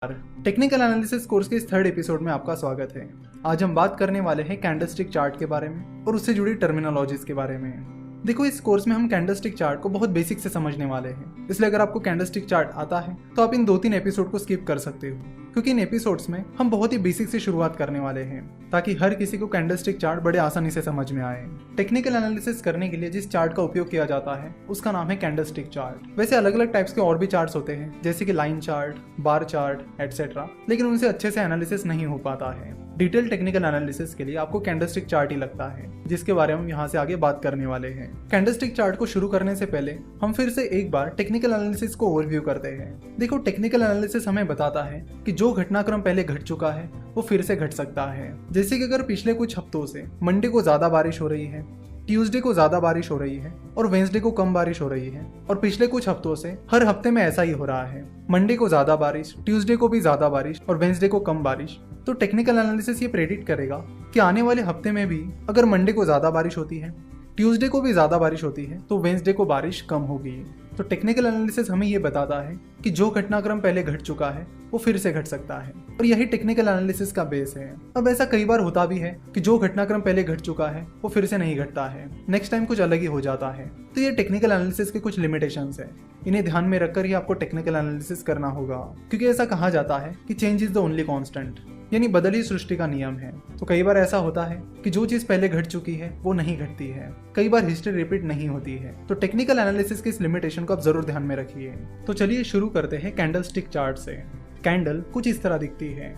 Technical analysis course के इस third episode में आपका स्वागत है। आज हम बात करने वाले हैं कैंडलस्टिक चार्ट के बारे में और उससे जुड़ी टर्मिनोलॉजीज के बारे में। देखो, इस कोर्स में हम कैंडलस्टिक चार्ट को बहुत बेसिक से समझने वाले हैं, इसलिए अगर आपको कैंडलस्टिक चार्ट आता है तो आप इन 2-3 एपिसोड को स्किप कर सकते हो, क्योंकि इन एपिसोड्स में हम बहुत ही बेसिक से शुरुआत करने वाले हैं ताकि हर किसी को कैंडलस्टिक चार्ट बड़े आसानी से समझ में आए। टेक्निकल एनालिसिस करने के लिए जिस चार्ट का उपयोग किया जाता है उसका नाम है कैंडलस्टिक चार्ट। वैसे अलग अलग टाइप्स के और भी चार्ट्स होते हैं, जैसे कि line chart, bar chart etcetera, लेकिन उनसे अच्छे से एनालिसिस नहीं हो पाता है। डिटेल टेक्निकल एनालिसिस के लिए आपको कैंडलस्टिक चार्ट ही लगता है, जिसके बारे में हम यहाँ से आगे बात करने वाले हैं। कैंडलस्टिक चार्ट को शुरू करने से पहले हम फिर से एक बार टेक्निकल एनालिसिस को ओवरव्यू करते हैं। देखो, टेक्निकल एनालिसिस हमें बताता है कि जो घटनाक्रम पहले घट चुका है वो फिर से घट सकता है। जैसे कि अगर पिछले कुछ हफ्तों से मंडे को ज्यादा बारिश हो रही है, ट्यूसडे को ज्यादा बारिश हो रही है और वेंसडे को कम बारिश हो रही है, और पिछले कुछ हफ्तों से हर हफ्ते में ऐसा ही हो रहा है, मंडे को ज्यादा बारिश, ट्यूसडे को भी ज्यादा बारिश और वेंसडे को कम बारिश, तो टेक्निकल एनालिसिस ये प्रेडिक्ट करेगा कि आने वाले हफ्ते में भी अगर मंडे को ज्यादा बारिश होती है, ट्यूसडे को भी ज्यादा बारिश होती है, तो वेंसडे को बारिश कम होगी। तो टेक्निकल एनालिसिस हमें ये बताता है कि जो घटनाक्रम पहले घट चुका है वो फिर से घट सकता है, और यही टेक्निकल एनालिसिस का बेस है। अब ऐसा कई बार होता भी है कि जो घटनाक्रम पहले घट चुका है वो फिर से नहीं घटता है, नेक्स्ट टाइम कुछ अलग ही हो जाता है। तो ये टेक्निकल एनालिसिस के कुछ लिमिटेशंस है, इन्हें ध्यान में रखकर ही आपको टेक्निकल एनालिसिस करना होगा, क्योंकि ऐसा कहा जाता है कि change is the only constant, यानी बदल ही सृष्टि का नियम है। तो कई बार ऐसा होता है कि जो चीज पहले घट चुकी है वो नहीं घटती है, कई बार हिस्ट्री रिपीट नहीं होती है। तो टेक्निकल एनालिसिस के इस लिमिटेशन को आप जरूर ध्यान में रखिए। तो चलिए शुरू करते हैं कैंडलस्टिक चार्ट से। कैंडल कुछ इस तरह दिखती है,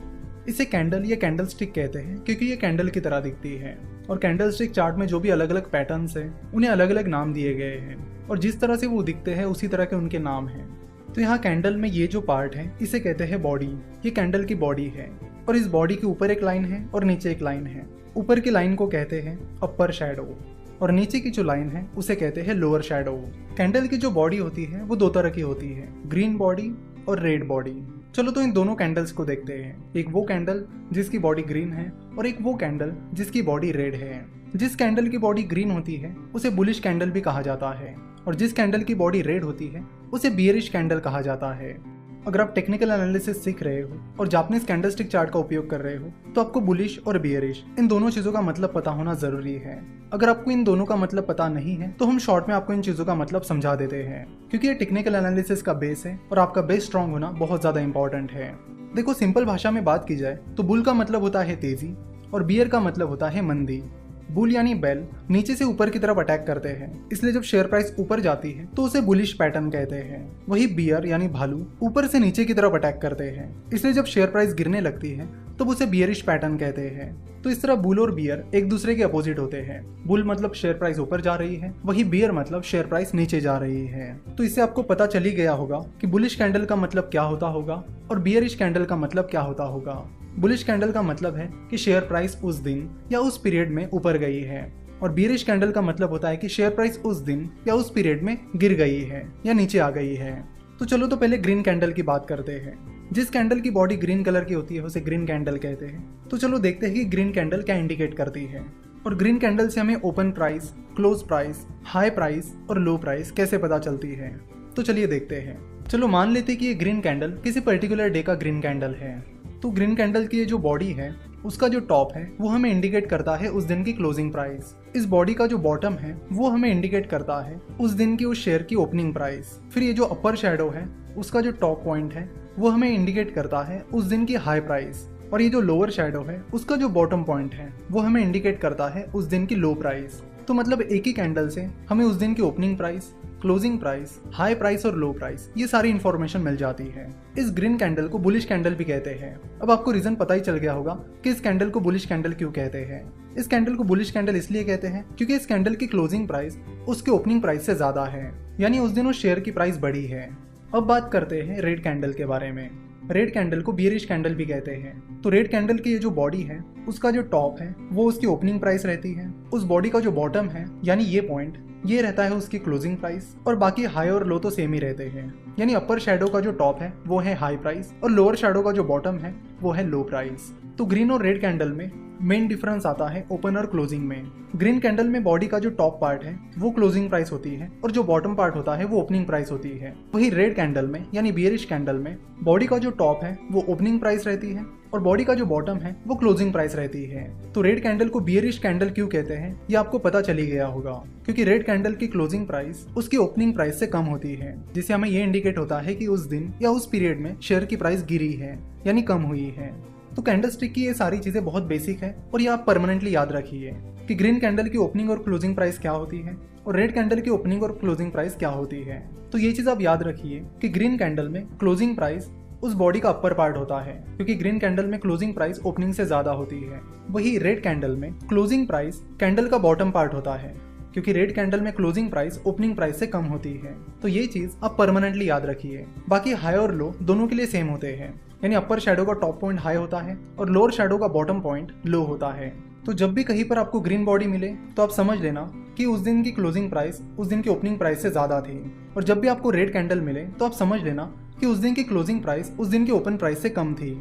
इसे कैंडल या कैंडलस्टिक कहते हैं क्योंकि ये कैंडल की तरह दिखती है, और कैंडलस्टिक चार्ट में जो भी अलग अलग पैटर्न्स हैं उन्हें अलग अलग नाम दिए गए हैं, और जिस तरह से वो दिखते हैं उसी तरह के उनके नाम हैं। तो यहाँ कैंडल में ये जो पार्ट है इसे कहते हैं बॉडी, ये कैंडल की बॉडी है, और इस बॉडी के ऊपर एक लाइन है और नीचे एक लाइन है। ऊपर की लाइन को कहते हैं अपर शैडो, और नीचे की जो लाइन है उसे कहते हैं लोअर शैडो। कैंडल की जो बॉडी होती है वो 2 तरह की होती है, ग्रीन बॉडी और रेड बॉडी। चलो तो इन दोनों कैंडल्स को देखते हैं, एक वो कैंडल जिसकी बॉडी ग्रीन है और एक वो कैंडल जिसकी बॉडी रेड है। जिस कैंडल की बॉडी ग्रीन होती है उसे बुलिश कैंडल भी कहा जाता है, और जिस कैंडल की बॉडी रेड होती है उसे बियरिश कैंडल कहा जाता है। अगर आप टेक्निकल एनालिसिस सीख रहे हो और जापानीज कैंडलस्टिक चार्ट का उपयोग कर रहे हो तो आपको बुलिश और बियरिश इन दोनों चीजों का मतलब पता होना जरूरी है। अगर आपको इन दोनों का मतलब पता नहीं है तो हम शॉर्ट में आपको इन चीजों का मतलब समझा देते हैं, क्योंकि ये टेक्निकल एनालिसिस का बेस है और आपका बेस स्ट्रांग होना बहुत ज्यादा इंपॉर्टेंट है। देखो, सिंपल भाषा में बात की जाए तो बुल का मतलब होता है तेजी और बियर का मतलब होता है मंदी। बुल यानी बेल नीचे से ऊपर की तरफ अटैक करते हैं, इसलिए जब शेयर प्राइस ऊपर जाती है तो उसे बुलिश पैटर्न कहते हैं। वही बियर यानी भालू ऊपर से नीचे की तरफ अटैक करते हैं, इसलिए जब शेयर प्राइस गिरने लगती है तो उसे बियरिश पैटर्न कहते हैं। तो इस तरह बुल और बियर एक दूसरे के अपोजिट होते हैं। बुल मतलब शेयर प्राइस ऊपर जा रही है, वही बियर मतलब शेयर प्राइस नीचे जा रही है। तो इससे आपको पता चल ही गया होगा कि बुलिश कैंडल का मतलब क्या होता होगा और बियरिश कैंडल का मतलब क्या होता होगा। बुलिश कैंडल का मतलब है कि शेयर प्राइस उस दिन या उस पीरियड में ऊपर गई है, और बियरिश कैंडल का मतलब होता है कि शेयर प्राइस उस दिन या उस पीरियड में गिर गई है या नीचे आ गई है। तो चलो तो पहले ग्रीन कैंडल की बात करते हैं। जिस कैंडल की बॉडी ग्रीन कलर की होती है उसे ग्रीन कैंडल कहते हैं। तो चलो देखते हैं कि ग्रीन कैंडल क्या इंडिकेट करती है, और ग्रीन कैंडल से हमें open price, close price, high price और लो प्राइस कैसे पता चलती है। तो चलिए देखते हैं। चलो मान लेते कि ये ग्रीन कैंडल किसी पर्टिकुलर डे का ग्रीन कैंडल है। तो ग्रीन कैंडल की ये जो बॉडी है उसका जो टॉप है वो हमें इंडिकेट करता है उस दिन की क्लोजिंग प्राइस। इस बॉडी का जो बॉटम है वो हमें इंडिकेट करता है उस दिन की उस शेयर की ओपनिंग प्राइस। फिर ये जो अपर शैडो है उसका जो टॉप पॉइंट है वो हमें इंडिकेट करता है उस दिन की हाई प्राइस, और ये जो लोअर शैडो है उसका जो बॉटम पॉइंट है वो हमें इंडिकेट करता है उस दिन की लो प्राइस। तो मतलब एक ही कैंडल से हमें उस दिन की opening price, closing price, high price और लो प्राइस ये सारी इंफॉर्मेशन मिल जाती है। इस ग्रीन कैंडल को बुलिश कैंडल भी कहते हैं। अब आपको रीजन पता ही चल गया होगा कि इस कैंडल को बुलिश कैंडल क्यों कहते हैं। इस कैंडल को बुलिश कैंडल इसलिए कहते हैं क्योंकि इस कैंडल की क्लोजिंग प्राइस उसके ओपनिंग प्राइस से ज्यादा है, यानी उस दिन उस शेयर की प्राइस बढ़ी है। अब बात करते हैं रेड कैंडल के बारे में। रेड कैंडल को बियरिश कैंडल भी कहते हैं। तो रेड कैंडल की ये जो बॉडी है उसका जो टॉप है वो उसकी ओपनिंग प्राइस रहती है, उस बॉडी का जो बॉटम है यानी ये पॉइंट ये रहता है उसकी क्लोजिंग प्राइस, और बाकी हाई और लो तो सेम ही रहते हैं। यानी अपर शैडो का जो टॉप है वो है हाई प्राइस और लोअर शैडो का जो बॉटम है वो है लो प्राइस। तो ग्रीन और रेड कैंडल में मेन डिफरेंस आता है ओपन और क्लोजिंग में। ग्रीन कैंडल में बॉडी का जो टॉप पार्ट है वो क्लोजिंग प्राइस होती है और जो बॉटम पार्ट होता है वो ओपनिंग प्राइस होती है। वही रेड कैंडल में यानी बियरिश कैंडल में बॉडी का जो टॉप है वो ओपनिंग प्राइस रहती है और बॉडी का जो बॉटम है वो क्लोजिंग प्राइस रहती है। तो रेड कैंडल को बियरिश कैंडल क्यों कहते हैं ये आपको पता चली गया होगा, क्योंकि रेड कैंडल की क्लोजिंग प्राइस उसकी ओपनिंग प्राइस से कम होती है, जिससे हमें ये इंडिकेट होता है कि उस दिन या उस पीरियड में शेयर की प्राइस गिरी है यानी कम हुई है। तो कैंडलस्टिक की ये सारी चीजें बहुत बेसिक है और ये आप परमानेंटली याद रखिए कि ग्रीन कैंडल की ओपनिंग और क्लोजिंग प्राइस क्या होती है और रेड कैंडल की ओपनिंग और क्लोजिंग प्राइस क्या होती है। तो ये चीज आप याद रखिए कि ग्रीन कैंडल में क्लोजिंग प्राइस उस बॉडी का अपर पार्ट होता है, क्योंकि ग्रीन कैंडल में क्लोजिंग प्राइस ओपनिंग से ज्यादा होती है। वही रेड कैंडल में क्लोजिंग प्राइस कैंडल का बॉटम पार्ट होता है, क्योंकि रेड कैंडल में क्लोजिंग प्राइस ओपनिंग प्राइस से कम होती है। तो ये चीज आप परमानेंटली याद रखिए। बाकी हाई और लो दोनों के लिए सेम होते हैं, यानी अपर शैडो का टॉप पॉइंट हाई होता है और लोअर शैडो का बॉटम पॉइंट लो होता है। तो जब भी कहीं पर आपको ग्रीन बॉडी मिले तो आप समझ लेना कि उस दिन की क्लोजिंग प्राइस उस दिन की ओपनिंग प्राइस से ज्यादा थी, और जब भी आपको रेड कैंडल मिले तो आप समझ लेना कि उस दिन की क्लोजिंग प्राइस उस दिन की ओपन प्राइस से कम थी।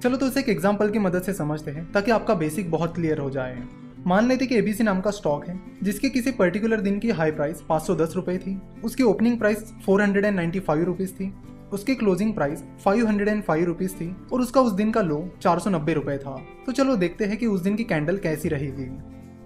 चलो तो इसे एक एग्जांपल की मदद से समझते हैं ताकि आपका बेसिक बहुत क्लियर हो जाए। मान लेते कि एबीसी नाम का स्टॉक है जिसके किसी पर्टिकुलर दिन की हाई प्राइस 510 रुपए थी, उसकी ओपनिंग प्राइस 495 रुपीज थी, उसकी क्लोजिंग प्राइस 505 रुपीज थी और उसका उस दिन का लो 490 रुपए था। तो चलो देखते हैं कि उस दिन की कैंडल कैसी रहेगी।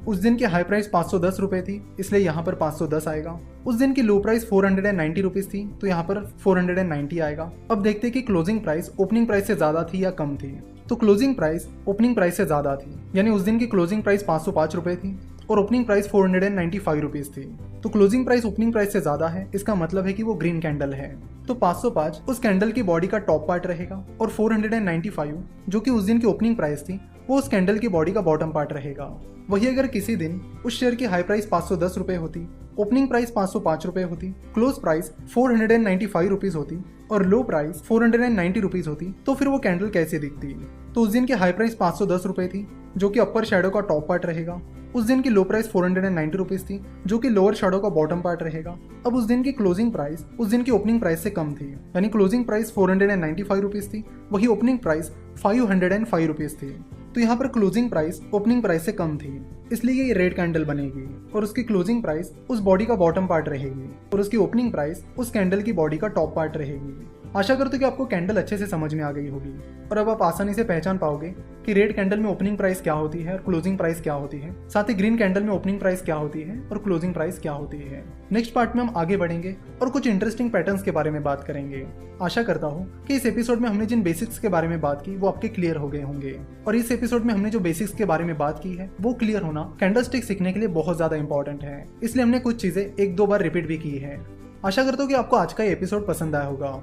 उस दिन की हाई प्राइस 510 रुपए थी, इसलिए यहाँ पर 510 आएगा। उस दिन की लो प्राइस 490 रुपीज थी, तो यहाँ पर 490 आएगा। अब देखते हैं कि क्लोजिंग प्राइस ओपनिंग प्राइस से ज्यादा थी या कम थी। तो क्लोजिंग प्राइस ओपनिंग प्राइस से ज्यादा थी, यानी उस दिन की क्लोजिंग प्राइस 505 रुपए थी और ओपनिंग प्राइस 495 रुपीज थी। तो क्लोजिंग प्राइस ओपनिंग प्राइस से ज्यादा है, इसका मतलब है कि वो ग्रीन कैंडल है। तो 505 उस कैंडल की बॉडी का टॉप पार्ट रहेगा और 495 जो कि उस दिन की ओपनिंग प्राइस थी वो उस कैंडल की बॉडी का बॉटम पार्ट रहेगा। वही अगर किसी दिन उस शेयर की हाई प्राइस 510 रुपए होती, ओपनिंग प्राइस 505 रुपए होती, क्लोज प्राइस 495 रुपीज होती और लो प्राइस 490 रुपीज होती, तो फिर वो कैंडल कैसे दिखती। तो उस दिन की हाई प्राइस 510 रुपए थी जो कि अपर शैडो का टॉप पार्ट रहेगा। उस दिन की लो प्राइस 490 रुपीज थी जो कि लोअर शैडो का बॉटम पार्ट रहेगा। अब उस दिन की क्लोजिंग प्राइस उस दिन की ओपनिंग प्राइस से कम थी, यानी क्लोजिंग प्राइस 495 रुपीज थी, वही ओपनिंग प्राइस 505 रुपीज थी। तो यहाँ पर क्लोजिंग प्राइस ओपनिंग प्राइस से कम थी, इसलिए ये रेड कैंडल बनेगी और उसकी क्लोजिंग प्राइस उस बॉडी का बॉटम पार्ट रहेगी और उसकी ओपनिंग प्राइस उस कैंडल की बॉडी का टॉप पार्ट रहेगी। आशा करते कि आपको कैंडल अच्छे से समझ में आ गई होगी और अब आप आसानी से पहचान पाओगे कि रेड कैंडल में ओपनिंग प्राइस क्या होती है और क्लोजिंग प्राइस क्या होती है, साथ ही ग्रीन कैंडल में ओपनिंग प्राइस क्या होती है और क्लोजिंग प्राइस क्या होती है। नेक्स्ट पार्ट में हम आगे बढ़ेंगे और कुछ इंटरेस्टिंग पैटर्न्स के बारे में बात करेंगे। आशा करता हूँ कि इस एपिसोड में हमने जिन बेसिक्स के बारे में बात की वो आपके क्लियर हो गए होंगे, और इस एपिसोड में हमने जो बेसिक्स के बारे में बात की है वो क्लियर होना कैंडलस्टिक सीखने के लिए बहुत ज्यादा इंपॉर्टेंट है, इसलिए हमने कुछ चीजें एक दो बार रिपीट भी की है। आशा करता हूँ कि आपको आज का ये एपिसोड पसंद आया होगा।